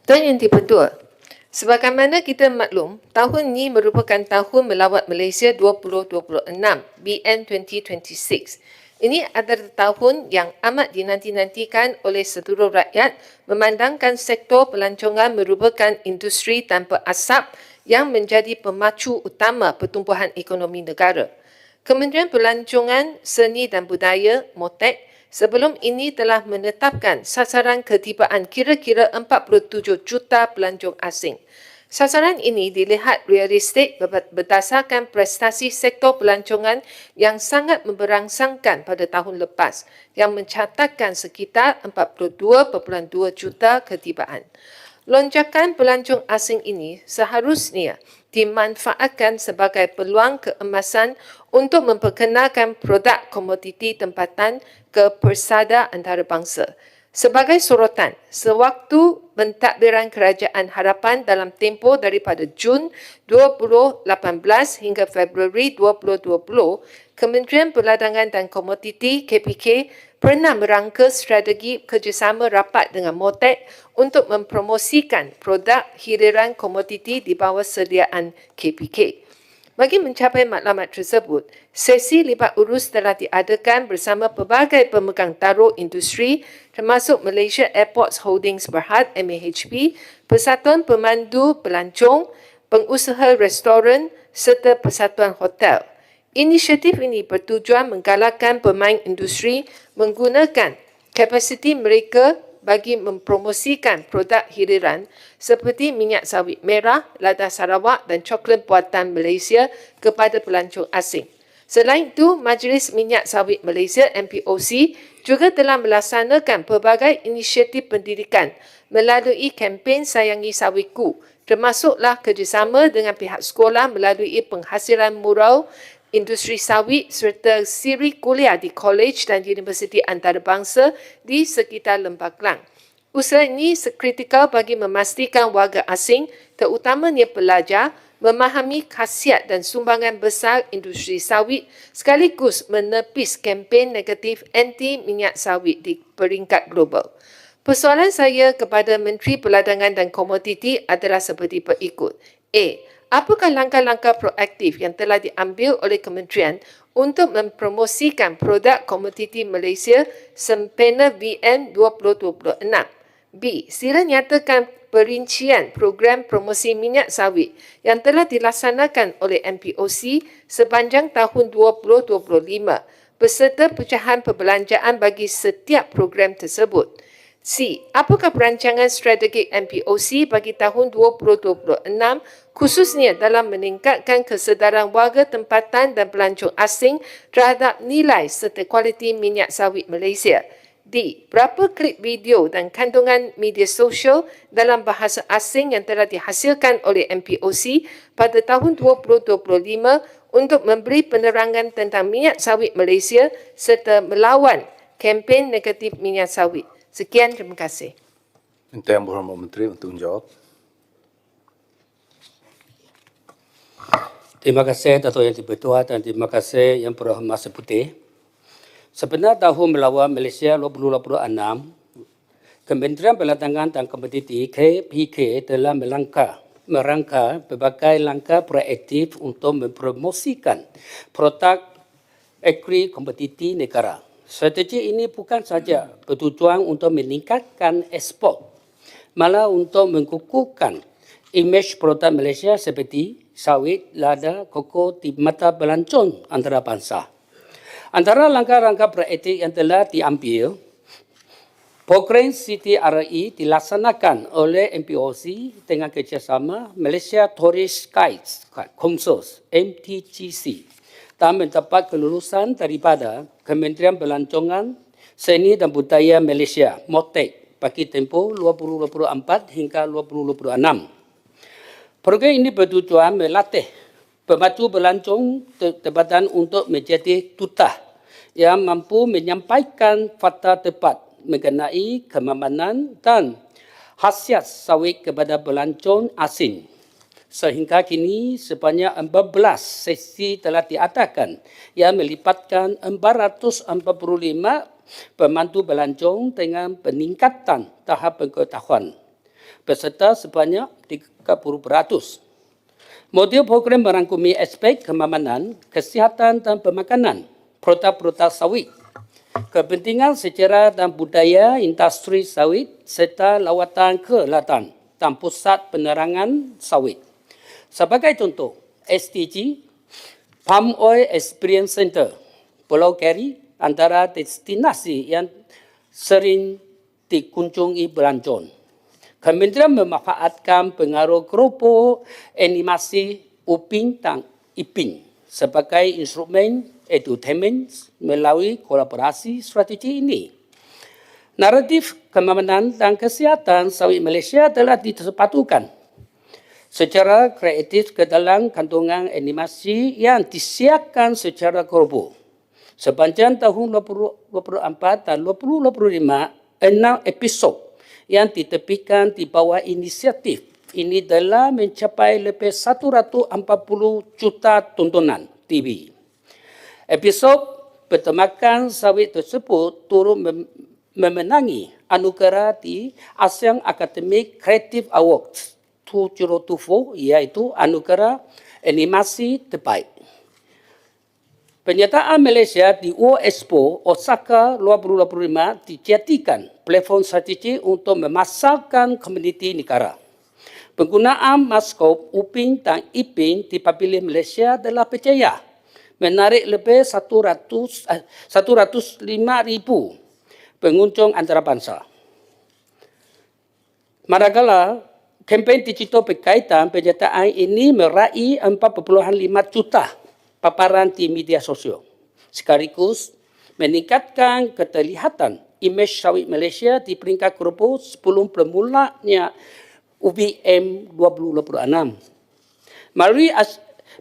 Tuan Yang di-Pertua, sebagaimana kita maklum, tahun ini merupakan tahun melawat Malaysia 2026, BN 2026. Ini adalah tahun yang amat dinanti-nantikan oleh seluruh rakyat memandangkan sektor pelancongan merupakan industri tanpa asap yang menjadi pemacu utama pertumbuhan ekonomi negara. Kementerian Pelancongan, Seni dan Budaya, MOTEK, sebelum ini telah menetapkan sasaran ketibaan kira-kira 47 juta pelancong asing. Sasaran ini dilihat realistik berdasarkan prestasi sektor pelancongan yang sangat memberangsangkan pada tahun lepas yang mencatatkan sekitar 42.2 juta ketibaan. Lonjakan pelancong asing ini seharusnya dimanfaatkan sebagai peluang keemasan untuk memperkenalkan produk komoditi tempatan ke persada antarabangsa. Sebagai sorotan, sewaktu pentadbiran Kerajaan Harapan dalam tempoh daripada Jun 2018 hingga Februari 2020, Kementerian Perdagangan dan Komoditi KPK pernah merangka strategi kerjasama rapat dengan MOTEK untuk mempromosikan produk hiliran komoditi di bawah sediaan KPK. Bagi mencapai matlamat tersebut, sesi libat urus telah diadakan bersama pelbagai pemegang taruh industri termasuk Malaysia Airports Holdings Berhad MAHB, Persatuan Pemandu Pelancong, pengusaha restoran serta Persatuan Hotel. Inisiatif ini bertujuan menggalakkan pemain industri menggunakan kapasiti mereka bagi mempromosikan produk hiliran seperti minyak sawit merah, lada Sarawak dan coklat buatan Malaysia kepada pelancong asing. Selain itu, Majlis Minyak Sawit Malaysia MPOC juga telah melaksanakan pelbagai inisiatif pendidikan melalui kempen Sayangi Sawitku, termasuklah kerjasama dengan pihak sekolah melalui penghasilan mural industri sawit serta siri kuliah di kolej dan universiti antarabangsa di sekitar Lembah Kelang. Usaha ini kritikal bagi memastikan warga asing, terutamanya pelajar, memahami khasiat dan sumbangan besar industri sawit sekaligus menepis kempen negatif anti minyak sawit di peringkat global. Persoalan saya kepada Menteri Perdagangan dan Komoditi adalah seperti berikut. A. Apakah langkah-langkah proaktif yang telah diambil oleh kementerian untuk mempromosikan produk komoditi Malaysia sempena BN 2026? B. Sila nyatakan perincian program promosi minyak sawit yang telah dilaksanakan oleh MPOC sepanjang tahun 2025 beserta pecahan perbelanjaan bagi setiap program tersebut. C. Apakah perancangan strategik MPOC bagi tahun 2026 khususnya dalam meningkatkan kesedaran warga tempatan dan pelancong asing terhadap nilai serta kualiti minyak sawit Malaysia? D. Berapa klip video dan kandungan media sosial dalam bahasa asing yang telah dihasilkan oleh MPOC pada tahun 2025 untuk memberi penerangan tentang minyak sawit Malaysia serta melawan kempen negatif minyak sawit? Sekian, terima kasih. Minta Yang Berhormat Menteri untuk menjawab. Terima kasih Dato' Yang di-Pertua dan terima kasih Yang Berhormat Seputih. Sebenar tahun melawat Malaysia 2026, Kementerian Perdagangan dan Komoditi KPK telah merangka berbagai langkah proaktif untuk mempromosikan produk agri komoditi negara. Strategi ini bukan saja bertujuan untuk meningkatkan ekspor, malah untuk mengukuhkan imej produk Malaysia seperti sawit, lada, koko di mata pelancong antarabangsa. Antara langkah-langkah proaktif yang telah diambil, program CTRI dilaksanakan oleh MPOC dengan kerjasama Malaysia Tourist Guides Council MTGC dan mendapat kelulusan daripada Kementerian Pelancongan, Seni dan Budaya Malaysia MOTEK bagi tempoh 2024 hingga 2026. Program ini bertujuan melatih pembantu pelancong tempatan untuk menjadi duta yang mampu menyampaikan fakta tepat mengenai kemapanan dan khasiat sawit kepada pelancong asing. Sehingga kini sebanyak 14 sesi telah diadakan yang melibatkan 445 pemandu pelancong dengan peningkatan tahap pengetahuan peserta sebanyak 30%. Modul program merangkumi aspek keamanan, kesihatan dan pemakanan, produk-produk sawit, kepentingan sejarah dan budaya industri sawit serta lawatan ke ladang dan pusat penerangan sawit. Sebagai contoh, STG, Palm Oil Experience Center, Pulau Keri antara destinasi yang sering dikunjungi pelancong. Kementerian memanfaatkan pengaruh kelompok animasi Upin dan Ipin sebagai instrumen edutainment melalui kolaborasi strategi ini. Naratif keamanan dan kesihatan sawit Malaysia telah disepatukan secara kreatif ke dalam kandungan animasi yang disiarkan secara global. Sepanjang tahun 2024 dan 2025, 6 episod yang ditepikan di bawah inisiatif ini telah mencapai lebih 140 juta tontonan TV. Episod bertemakan sawit tersebut turut memenangi anugerah di ASEAN Academic Creative Awards 2024 iaitu anugerah animasi terbaik. Penyertaan Malaysia di World Expo Osaka 2025 dijadikan platform strategi untuk memasarkan komuniti negara. Penggunaan maskot Upin dan Ipin di Pavilion Malaysia telah berjaya menarik lebih 105,000 pengunjung antarabangsa. Manakala kempen digital berkaitan penyertaan ini meraih 4.5 juta paparan di media sosial. Sekaligus meningkatkan keterlihatan imej sawit Malaysia di peringkat global sebelum bermulanya UBM 2026.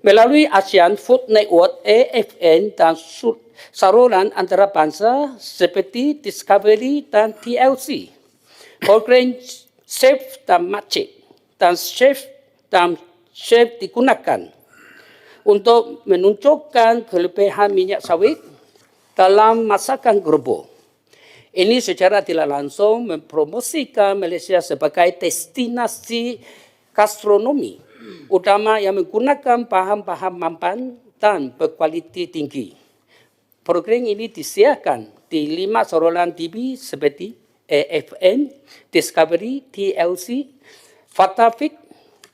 Melalui ASEAN Food Network AFN dan saluran antarabangsa seperti Discovery dan TLC, program Chef dan Makcik dan Chef digunakan untuk menunjukkan kelebihan minyak sawit dalam masakan global. Ini secara tidak langsung mempromosikan Malaysia sebagai destinasi gastronomi utama yang menggunakan bahan-bahan mampan dan berkualiti tinggi. Program ini disiarkan di 5 saluran TV seperti AFN, Discovery, TLC, Fatafik,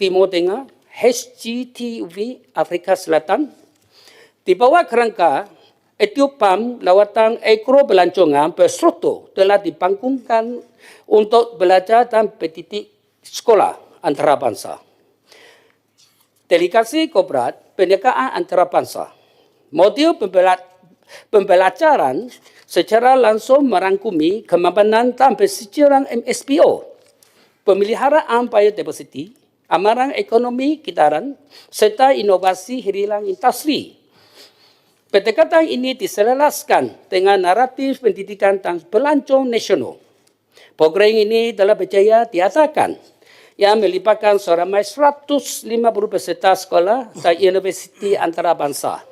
Timur Tengah, HGTV, Afrika Selatan. Di bawah kerangka Etiopam, lawatan agro pelancongan berstruktur telah dibangunkan untuk belajar dan pendidik sekolah antarabangsa. Delegasi korporat perniagaan antarabangsa. Modul pembelajaran secara langsung merangkumi kemapanan dan persejarah MSPO, pemeliharaan biodiversiti, amaran ekonomi kitaran, serta inovasi hirilang industri. Pendekatan ini diselaraskan dengan naratif pendidikan dan pelancong nasional. Program ini telah berjaya diadakan yang melibatkan seramai 150 peserta sekolah dan universiti antarabangsa.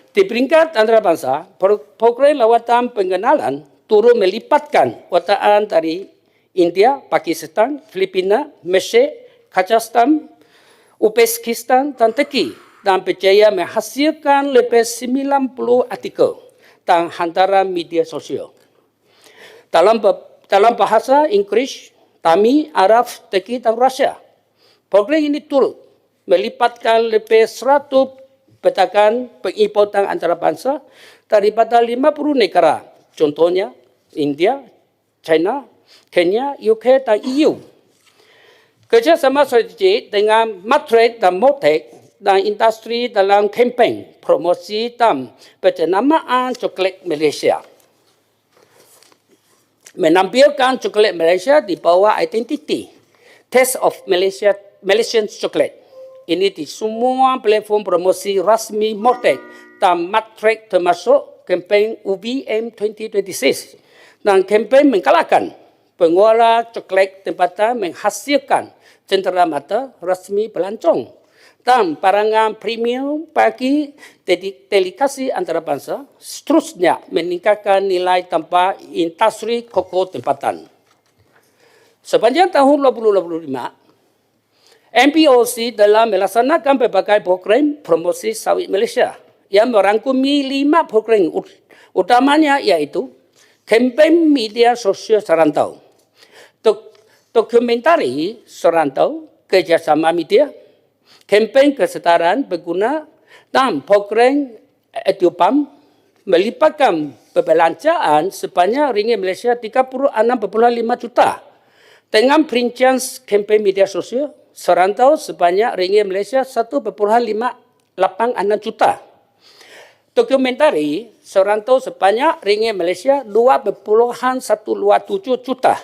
Di peringkat antarabangsa, program lawatan pengenalan turut melibatkan wataan dari India, Pakistan, Filipina, Malaysia, Kazakhstan, Uzbekistan dan Turki dan berjaya menghasilkan lebih 90 artikel dan hantaran media sosial. Dalam bahasa Inggeris, Tamil, Arab, Turki dan Rusia. Program ini turut melibatkan lebih 100 pedagang pengimportan antarabangsa daripada 50 negara. Contohnya India, China, Kenya, UK dan EU. Kerjasama strategik dengan Matrix dan Motek dan industri dalam kempen promosi dan penjenamaan coklat Malaysia. Menampilkan coklat Malaysia di bawah identiti Taste of Malaysian Chocolate. Ini di semua platform promosi rasmi Motek dan Matrix termasuk kempen UBM 2026 dan kempen menggalakkan pengolah coklat tempatan menghasilkan cenderamata rasmi pelancong dan barangan premium bagi delegasi antarabangsa, seterusnya meningkatkan nilai tambah industri koko tempatan. Sepanjang tahun 2025, MPOC dalam melaksanakan berbagai program promosi sawit Malaysia yang merangkumi 5 program utamanya iaitu kempen media sosial serantau, dokumentari serantau, kerjasama media, kempen kesetaraan pengguna dan program EduPam melibatkan perbelanjaan sebanyak ringgit Malaysia 36.5 juta dengan perincian kempen media sosial serantau sebanyak ringgit Malaysia 1.586 juta. Dokumentari serantau sebanyak ringgit Malaysia 2.127 juta.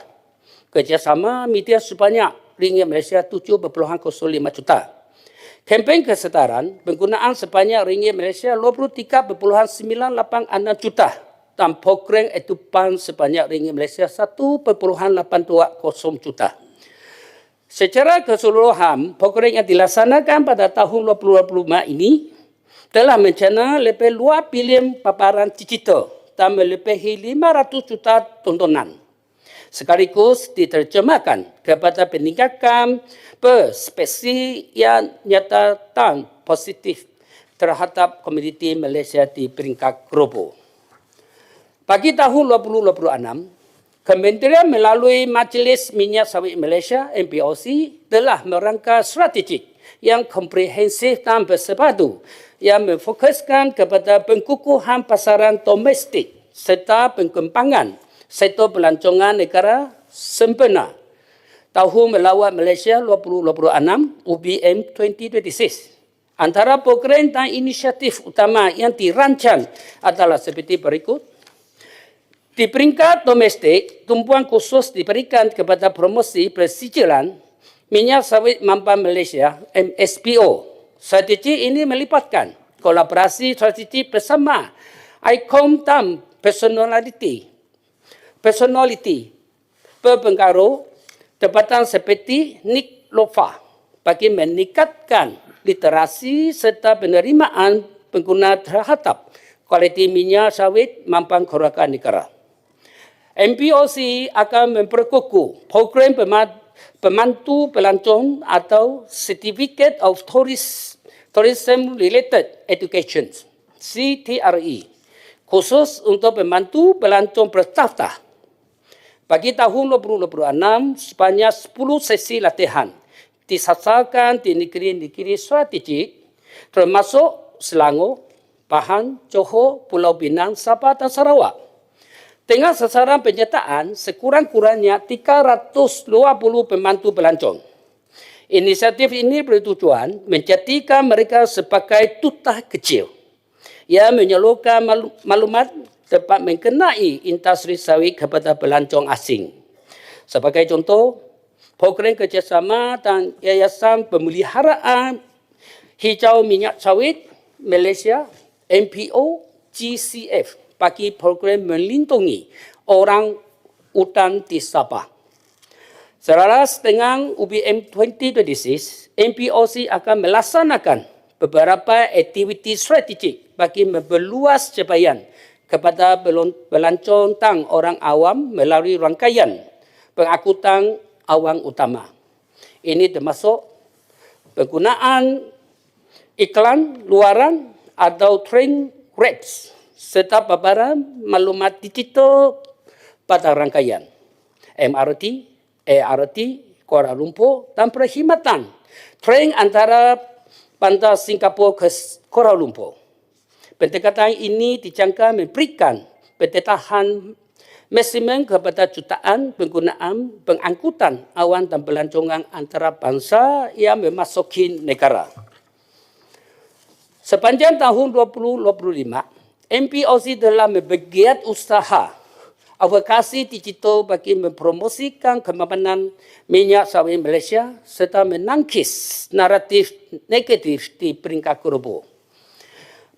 Kerjasama media sebanyak ringgit Malaysia 7.05 juta. Kempen kesetaraan penggunaan sebanyak ringgit Malaysia 23.986 juta dan program EduPan sebanyak ringgit Malaysia 1.820 juta. Secara keseluruhan, program yang dilaksanakan pada tahun 2025 ini telah mencana lebih 2 bilion paparan digital dan melebihi 500 juta tontonan. Sekaligus diterjemahkan kepada peningkatan perspektif yang nyata dan positif terhadap komuniti Malaysia di peringkat global. Bagi tahun 2026, Kementerian melalui Majlis Minyak Sawit Malaysia MPOC telah merangka strategik yang komprehensif dan bersepadu yang memfokuskan kepada pengkukuhan pasaran domestik serta pengembangan sektor pelancongan negara sempurna. Tahun Melawat Malaysia 2026 UBM 2026. Antara program dan inisiatif utama yang dirancang adalah seperti berikut. Di peringkat domestik, tumpuan khusus diberikan kepada promosi persijilan minyak sawit mampan Malaysia MSPO. Strategi ini melibatkan kolaborasi strategi bersama ikon dan personaliti berpengaruh tempatan seperti Nick Lofa bagi meningkatkan literasi serta penerimaan pengguna terhadap kualiti minyak sawit mampan kerusakan negara. MPOC akan memperkukuh program pemantu pelancong atau Certificate of Tourism Related Education CTRE khusus untuk membantu pelancong bertahta. Bagi tahun 2026, sebanyak 10 sesi latihan disasarkan di negeri-negeri strategik termasuk Selangor, Pahang, Johor, Pulau Pinang, Sabah dan Sarawak. Dengan sasaran penyertaan sekurang-kurangnya 320 pembantu pelancong. Inisiatif ini bertujuan menjadikan mereka sebagai duta kecil yang menyalurkan maklumat dapat mengenai industri sawit kepada pelancong asing. Sebagai contoh, program kerjasama dan Yayasan Pemeliharaan Hijau Minyak Sawit Malaysia MPO GCF bagi program melindungi orang utan di Sabah. Selaras dengan UBM 2026, MPOC akan melaksanakan beberapa aktiviti strategik bagi memperluas capaian kepada pelancong dan orang awam melalui rangkaian pengangkutan awam utama. Ini termasuk penggunaan iklan luaran atau train wraps serta paparan maklumat digital pada rangkaian MRT, ART, Kuala Lumpur dan perkhidmatan train antara bandar Singapura ke Kuala Lumpur. Pendekatan ini dijangka memberikan pendekatan maksimum kepada jutaan penggunaan pengangkutan awan dan pelancongan antara bangsa yang memasuki negara. Sepanjang tahun 2025, MPOC telah bergiat usaha advokasi digital bagi mempromosikan kemapanan minyak sawit Malaysia serta menangkis naratif negatif di peringkat global.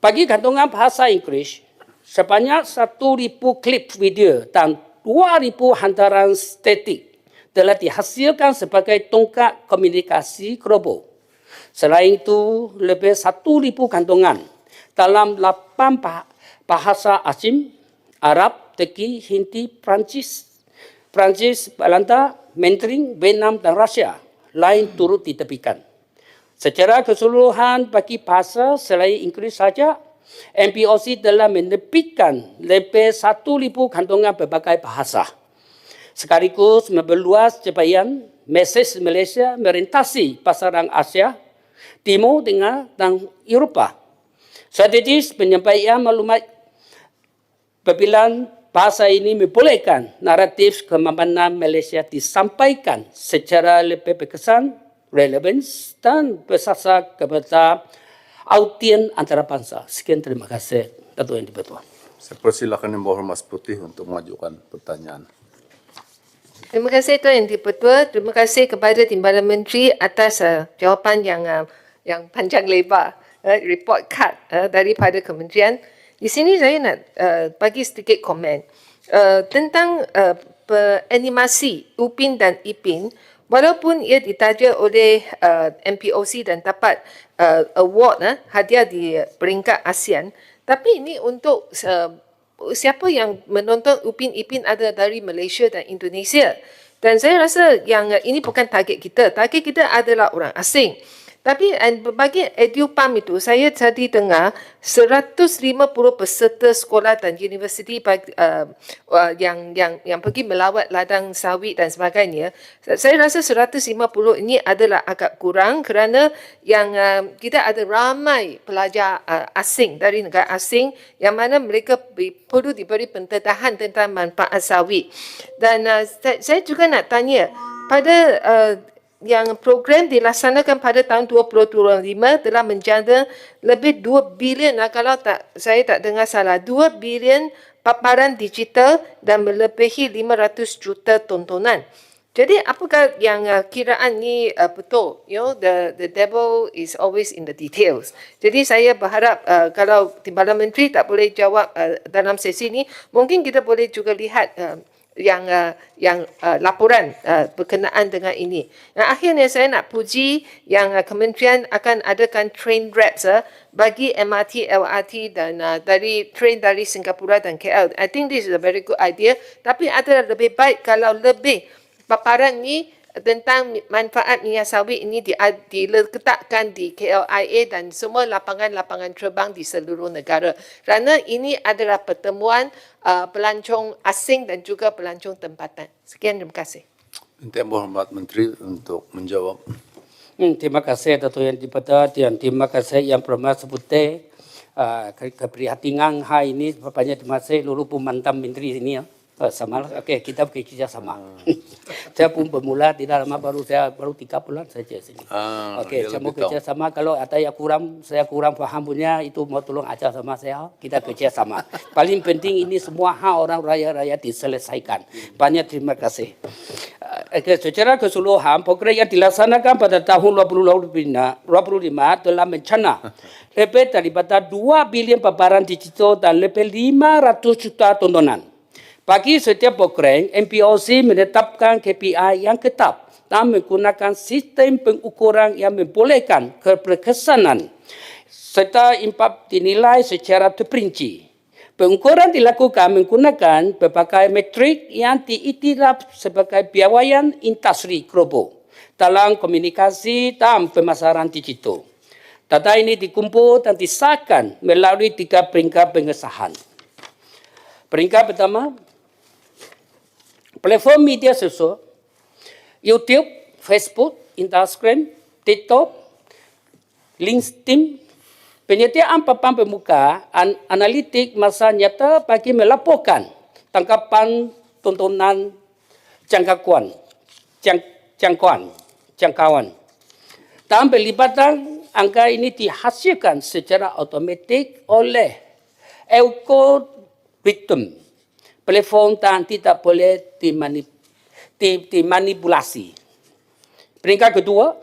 Bagi gantungan bahasa Inggeris, sebanyak 1,000 klip video dan 2,000 hantaran statik telah dihasilkan sebagai tongkat komunikasi global. Selain itu, lebih 1,000 kantongan dalam 8 bahasa asing, Arab, Turki, Hindi, Prancis, Belanda, Mandarin, Vietnam dan Rusia lain turut ditepikan. Secara keseluruhan bagi bahasa selain Inggeris saja, MPOC telah menerbitkan lebih 1,000 kantongan berbagai bahasa. Sekaligus memperluas capaian mesej Malaysia merintasi pasaran Asia, Timur Tengah dan Eropah. Strategis penyampaian maklumat berbilang bahasa ini membolehkan naratif kemapanan Malaysia disampaikan secara lebih berkesan, relevan dan bersasar kepada audien antarabangsa. Sekian, terima kasih, Datuk Yang di-Pertua. Saya persilakan Yang Berhormat Putih untuk mengajukan pertanyaan. Terima kasih Tuan Yang di-Pertua. Terima kasih kepada Timbalan Menteri atas jawapan yang panjang lebar, report card daripada kementerian. Di sini saya nak bagi sedikit komen tentang animasi UPIN dan IPIN. Walaupun ia ditaja oleh MPOC dan dapat award, hadiah di peringkat ASEAN, tapi ini untuk siapa yang menonton UPIN IPIN ada dari Malaysia dan Indonesia. Dan saya rasa yang ini bukan target kita. Target kita adalah orang asing. Tapi bagi EduPAM itu, saya tadi dengar 150 peserta sekolah dan universiti yang pergi melawat ladang sawit dan sebagainya. Saya rasa 150 ini adalah agak kurang kerana yang kita ada ramai pelajar asing dari negara asing yang mana mereka perlu diberi pendedahan tentang manfaat sawit. Dan saya juga nak tanya pada yang program dilaksanakan pada tahun 2025 telah menjana lebih 2 bilion, kalau saya tak dengar salah, 2 bilion paparan digital dan melebihi 500 juta tontonan. Jadi apakah yang kiraan ni betul? The devil is always in the details. Jadi saya berharap kalau Timbalan Menteri tak boleh jawab dalam sesi ni, mungkin kita boleh juga lihat yang laporan berkenaan dengan ini. Yang akhirnya saya nak puji yang kementerian akan adakan train reps bagi MRT, LRT dan dari train dari Singapura dan KL. I think this is a very good idea. Tapi ada lebih baik kalau lebih paparan ni tentang manfaat minyak sawit ini diletakkan di KLIA dan semua lapangan-lapangan terbang di seluruh negara. Kerana ini adalah pertemuan pelancong asing dan juga pelancong tempatan. Sekian, terima kasih. Minta Yang Berhormat Menteri untuk menjawab. Terima kasih Datuk Yang di-Pertua dan terima kasih Yang Berhormat Putih keprihatinan hari ini. Bapaknya terima kasih seluruh pemantam menteri ini. Sama lah. Okey, kita bekerja sama. Saya pun bermula tidak lama baru 3 bulan saja sini. Okey, saya mau kerja sama. Kalau ada yang saya kurang faham punya, itu mau tolong ajar sama saya. Kita kerja sama. Paling penting ini semua hak orang raya-raya diselesaikan. Banyak terima kasih. Secara keseluruhan, program yang dilaksanakan pada tahun 2025 telah mencana lebih daripada 2 bilion paparan digital dan lebih 500 juta tontonan. Bagi setiap program, MPOC menetapkan KPI yang ketat dan menggunakan sistem pengukuran yang membolehkan keberkesanan serta impak dinilai secara terperinci. Pengukuran dilakukan menggunakan berbagai metrik yang diiktiraf sebagai piawaian industri global dalam komunikasi dan pemasaran digital. Data ini dikumpul dan disahkan melalui 3 peringkat pengesahan. Peringkat pertama, platform media sosial, YouTube, Facebook, Instagram, TikTok, LinkedIn, penyediaan papan pembuka, analitik masa nyata bagi melaporkan tangkapan tontonan jangkauan. Dan pelibatan angka ini dihasilkan secara automatik oleh algoritma platform dan tidak boleh dimanipulasi. Peringkat kedua,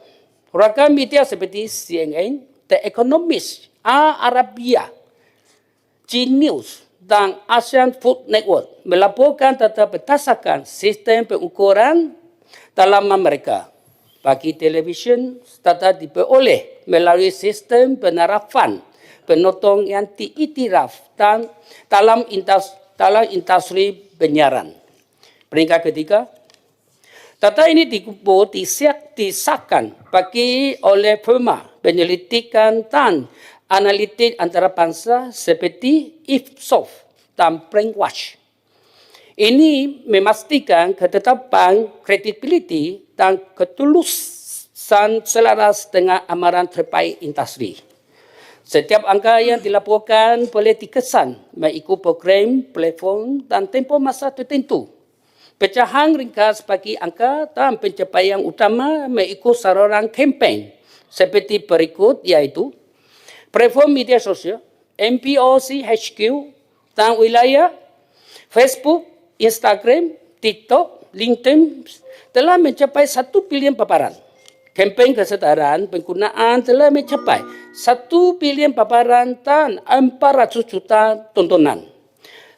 ragam media seperti CNN, The Economist, Al Arabiya, G-News dan Asian Food Network melaporkan data berdasarkan sistem pengukuran dalaman mereka. bagi televisyen serta diperoleh melalui sistem penerapan penonton yang diiktiraf dan dalam industri penyiaran. Peringkat ketiga, data ini disahkan bagi oleh firma penyelidikan dan analitik antarabangsa seperti Ipsos dan Brandwatch. Ini memastikan ketetapan kredibiliti dan ketulusan selaras dengan amaran terbaik industri. Setiap angka yang dilaporkan boleh dikesan mengikut program, platform dan tempoh masa tertentu. Pecahan ringkas bagi angka dan pencapaian utama mengikut saluran kempen seperti berikut iaitu platform media sosial, MPOC HQ dan wilayah Facebook, Instagram, TikTok, LinkedIn telah mencapai 1 bilion paparan. Kempen kesetaraan penggunaan telah mencapai 1 bilion paparan dan 400 juta tontonan.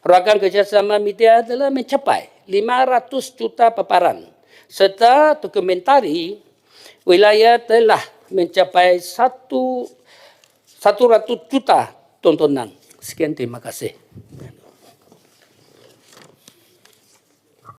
Rakan kerjasama media telah mencapai 500 juta paparan. Serta dokumentari wilayah telah mencapai 100 juta tontonan. Sekian, terima kasih.